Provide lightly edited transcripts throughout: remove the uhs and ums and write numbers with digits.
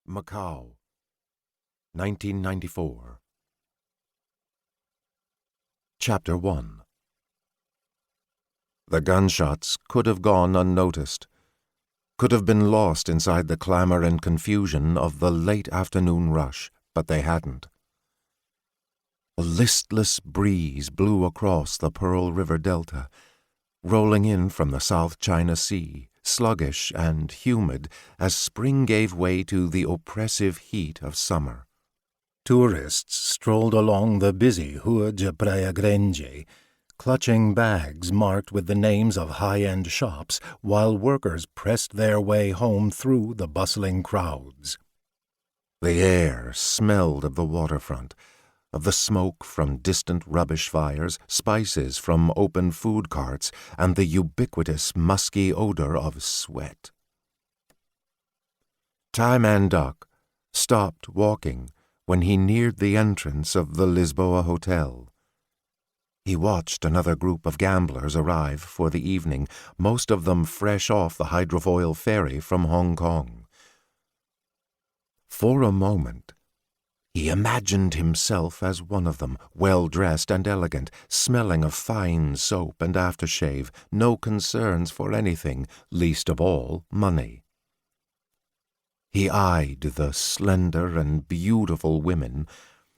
Macau, 1994. Chapter 1. The gunshots could have gone unnoticed, could have been lost inside the clamor and confusion of the late afternoon rush, but they hadn't. A listless breeze blew across the Pearl River Delta, rolling in from the South China Sea, sluggish and humid as spring gave way to the oppressive heat of summer. Tourists strolled along the busy Rua de Praia Grande, clutching bags marked with the names of high-end shops, while workers pressed their way home through the bustling crowds. The air smelled of the waterfront, of the smoke from distant rubbish fires, spices from open food carts, and the ubiquitous musky odor of sweat. Tai Man Duck stopped walking when he neared the entrance of the Lisboa Hotel. He watched another group of gamblers arrive for the evening, most of them fresh off the hydrofoil ferry from Hong Kong. For a moment, he imagined himself as one of them, well-dressed and elegant, smelling of fine soap and aftershave, no concerns for anything, least of all money. He eyed the slender and beautiful women,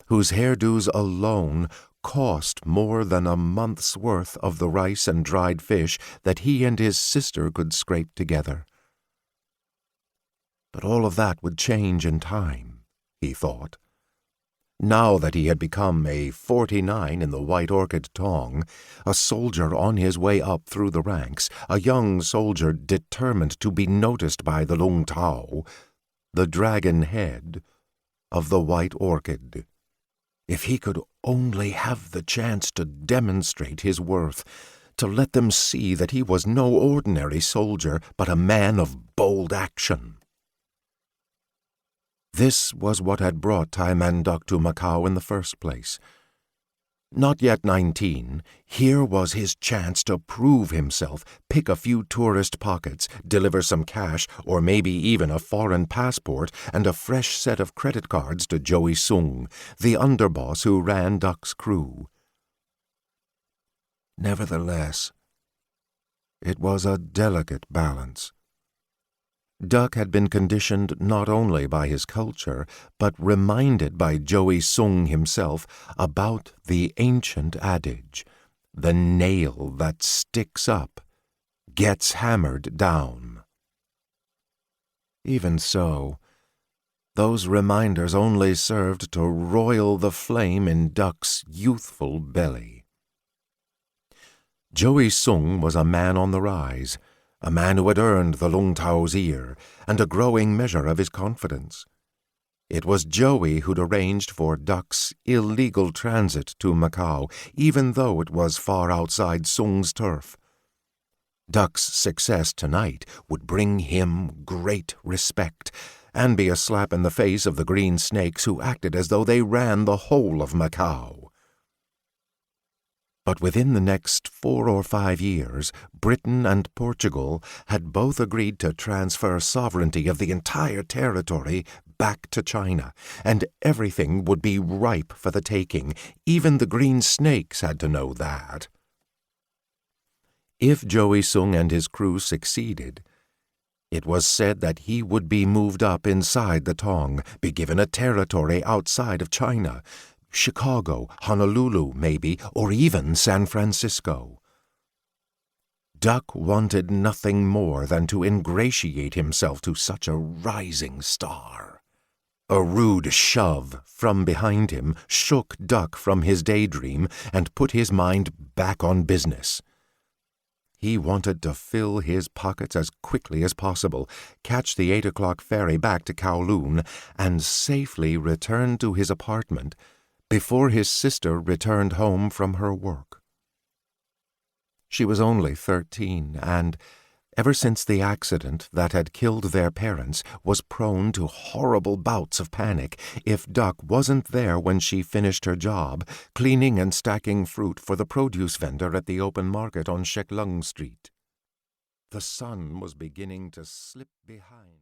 whose hairdos alone cost more than a month's worth of the rice and dried fish that he and his sister could scrape together. But all of that would change in time, he thought. Now that he had become a 49 in the White Orchid Tong, a soldier on his way up through the ranks, a young soldier determined to be noticed by the Lung Tao, the dragon head of the White Orchid. If he could only have the chance to demonstrate his worth, to let them see that he was no ordinary soldier, but a man of bold action. This was what had brought Tai Man Duck to Macau in the first place. Not yet 19, here was his chance to prove himself, pick a few tourist pockets, deliver some cash, or maybe even a foreign passport and a fresh set of credit cards to Joey Sung, the underboss who ran Duck's crew. Nevertheless, it was a delicate balance. Duck had been conditioned not only by his culture, but reminded by Joey Sung himself about the ancient adage, the nail that sticks up gets hammered down. Even so, those reminders only served to roil the flame in Duck's youthful belly. Joey Sung was a man on the rise, a man who had earned the Lung Tao's ear and a growing measure of his confidence. It was Joey who'd arranged for Duck's illegal transit to Macau, even though it was far outside Sung's turf. Duck's success tonight would bring him great respect and be a slap in the face of the green snakes who acted as though they ran the whole of Macau. But within the next 4 or 5 years, Britain and Portugal had both agreed to transfer sovereignty of the entire territory back to China, and everything would be ripe for the taking. Even the green snakes had to know that. If Joey Sung and his crew succeeded, it was said that he would be moved up inside the Tong, be given a territory outside of China, Chicago, Honolulu, maybe, or even San Francisco. Duck wanted nothing more than to ingratiate himself to such a rising star. A rude shove from behind him shook Duck from his daydream and put his mind back on business. He wanted to fill his pockets as quickly as possible, catch the 8 o'clock ferry back to Kowloon, and safely return to his apartment before his sister returned home from her work. She was only 13 and, ever since the accident that had killed their parents, was prone to horrible bouts of panic if Duck wasn't there when she finished her job, cleaning and stacking fruit for the produce vendor at the open market on Shek Lung Street. The sun was beginning to slip behind.